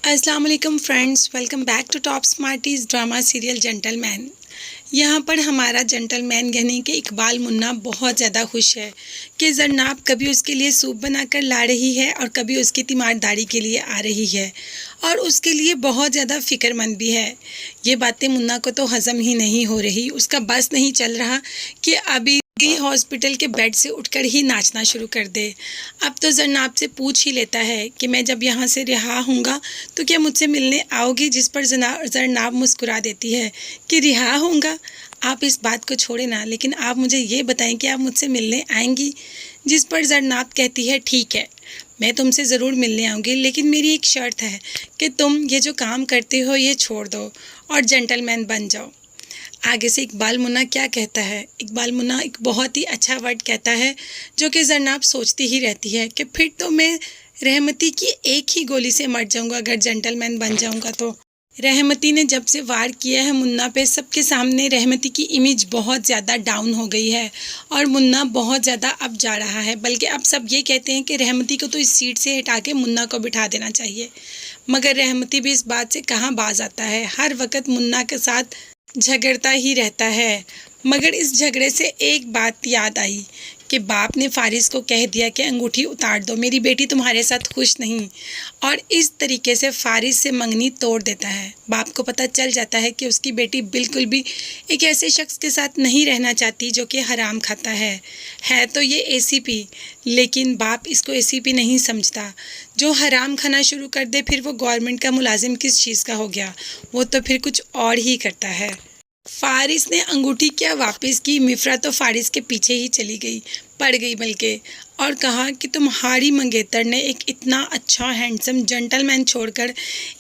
अस्सलाम वालेकुम friends, welcome back to top smarties drama serial gentleman. यहाँ पर हमारा जेंटलमैन यानी कि इकबाल मुन्ना बहुत ज़्यादा खुश है कि जरनाब कभी उसके लिए सूप बनाकर ला रही है और कभी उसकी तीमारदारी के लिए आ रही है और उसके लिए बहुत ज़्यादा फ़िक्रमंद भी है। ये बातें मुन्ना को तो हज़म ही नहीं हो रही, उसका बस नहीं चल रहा कि अभी हॉस्पिटल के बेड से उठकर ही नाचना शुरू कर दे। अब तो जरनाब से पूछ ही लेता है कि मैं जब यहाँ से रिहा होऊंगा तो क्या मुझसे मिलने आओगी, जिस पर जरनाब मुस्कुरा देती है कि रिहा होऊंगा। आप इस बात को छोड़े ना, लेकिन आप मुझे ये बताएं कि आप मुझसे मिलने आएंगी। जिस पर जरनाब कहती है ठीक है, मैं तुमसे ज़रूर मिलने आऊँगी, लेकिन मेरी एक शर्त है कि तुम ये जो काम करते हो ये छोड़ दो और जेंटलमैन बन जाओ। आगे से इकबाल मुन्ना क्या कहता है, इकबाल मुन्ना एक बहुत ही अच्छा वर्ड कहता है जो कि जरनाब सोचती ही रहती है कि फिर तो मैं रहमती की एक ही गोली से मर जाऊंगा अगर जेंटलमैन बन जाऊंगा तो। रहमती ने जब से वार किया है मुन्ना पे, सबके सामने रहमती की इमेज बहुत ज़्यादा डाउन हो गई है और मुन्ना बहुत ज़्यादा अप जा रहा है। बल्कि अब सब ये कहते हैं कि रहमती को तो इस सीट से हटा के मुन्ना को बिठा देना चाहिए, मगर रहमती भी इस बात से कहाँ बाज आता है। हर वक्त मुन्ना के साथ झगड़ता ही रहता है। मगर इस झगड़े से एक बात याद आई कि बाप ने फारिस को कह दिया कि अंगूठी उतार दो, मेरी बेटी तुम्हारे साथ खुश नहीं, और इस तरीके से फारिस से मंगनी तोड़ देता है। बाप को पता चल जाता है कि उसकी बेटी बिल्कुल भी एक ऐसे शख्स के साथ नहीं रहना चाहती जो कि हराम खाता है तो ये एसीपी, लेकिन बाप इसको एसीपी नहीं समझता। जो हराम खाना शुरू कर दे फिर वो गवर्नमेंट का मुलाजिम किस चीज़ का हो गया, वो तो फिर कुछ और ही करता है। फारिस ने अंगूठी क्या वापस की, मिफ्रा तो फारिस के पीछे ही चली गई, पड़ गई बल्कि, और कहा कि तुम्हारी मंगेतर ने एक इतना अच्छा हैंडसम जेंटलमैन छोड़कर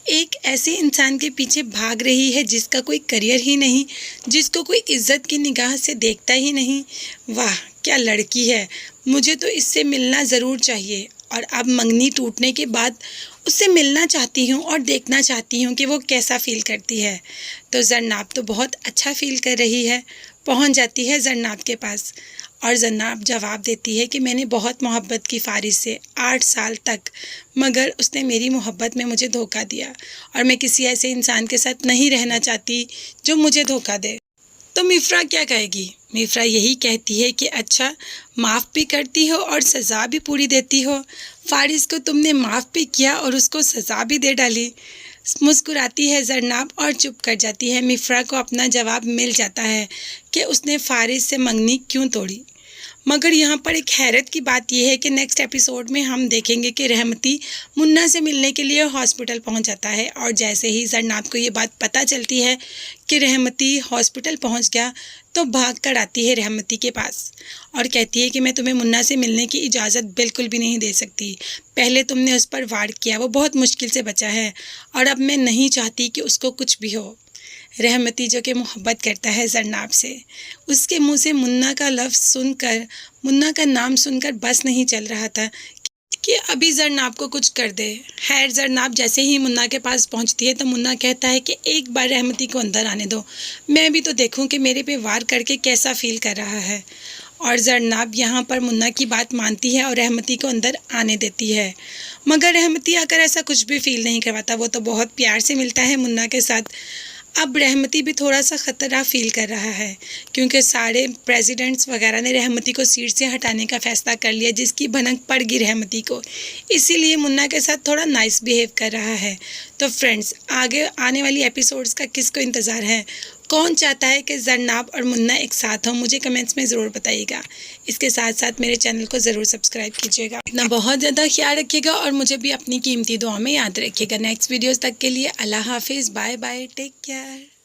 एक ऐसे इंसान के पीछे भाग रही है जिसका कोई करियर ही नहीं, जिसको कोई इज्जत की निगाह से देखता ही नहीं। वाह क्या लड़की है, मुझे तो इससे मिलना ज़रूर चाहिए। और अब मंगनी टूटने के बाद उससे मिलना चाहती हूँ और देखना चाहती हूँ कि वो कैसा फ़ील करती है। तो जरनाब तो बहुत अच्छा फ़ील कर रही है, पहुँच जाती है जरनाब के पास और जरनाब जवाब देती है कि मैंने बहुत मोहब्बत की फारिस से 8 साल तक, मगर उसने मेरी मोहब्बत में मुझे धोखा दिया और मैं किसी ऐसे इंसान के साथ नहीं रहना चाहती जो मुझे धोखा दे। तो मिफ्रा क्या कहेगी? मिफ्रा यही कहती है कि अच्छा, माफ़ भी करती हो और सज़ा भी पूरी देती हो। फारिस को तुमने माफ़ भी किया और उसको सज़ा भी दे डाली। मुस्कुराती है जरनाब और चुप कर जाती है। मिफ्रा को अपना जवाब मिल जाता है कि उसने फारिस से मंगनी क्यों तोड़ी। मगर यहाँ पर एक हैरत की बात यह है कि नेक्स्ट एपिसोड में हम देखेंगे कि रहमती मुन्ना से मिलने के लिए हॉस्पिटल पहुँच जाता है और जैसे ही जरनाब को ये बात पता चलती है कि रहमती हॉस्पिटल पहुँच गया तो भाग कर आती है रहमती के पास और कहती है कि मैं तुम्हें मुन्ना से मिलने की इजाज़त बिल्कुल भी नहीं दे सकती। पहले तुमने उस पर वार किया, वो बहुत मुश्किल से बचा है और अब मैं नहीं चाहती कि उसको कुछ भी हो। रहमती जो कि मोहब्बत करता है जरनाब से, उसके मुंह से मुन्ना का लफ्ज़ सुनकर, मुन्ना का नाम सुनकर बस नहीं चल रहा था कि अभी जरनाब को कुछ कर दे। खैर जरनाब जैसे ही मुन्ना के पास पहुंचती है तो मुन्ना कहता है कि एक बार रहमती को अंदर आने दो, मैं भी तो देखूं कि मेरे पे वार करके कैसा फ़ील कर रहा है। और जरनाब यहाँ पर मुन्ना की बात मानती है और रहमती को अंदर आने देती है। मगर रहमती आकर ऐसा कुछ भी फ़ील नहीं करवाता, वो तो बहुत प्यार से मिलता है मुन्ना के साथ। अब रहमती भी थोड़ा सा ख़तरा फ़ील कर रहा है क्योंकि सारे प्रेसिडेंट्स वगैरह ने रहमती को सीट से हटाने का फ़ैसला कर लिया, जिसकी भनक पड़ गई रहमती को, इसीलिए मुन्ना के साथ थोड़ा नाइस बिहेव कर रहा है। तो फ्रेंड्स, आगे आने वाली एपिसोड्स का किसको इंतज़ार है? कौन चाहता है कि जरनाब और मुन्ना एक साथ हों? मुझे कमेंट्स में ज़रूर बताइएगा। इसके साथ साथ मेरे चैनल को ज़रूर सब्सक्राइब कीजिएगा। अपना बहुत ज़्यादा ख्याल रखिएगा और मुझे भी अपनी कीमती दुआ में याद रखिएगा। नेक्स्ट वीडियोज़ तक के लिए अल्लाह हाफिज़, बाय बाय, टेक केयर।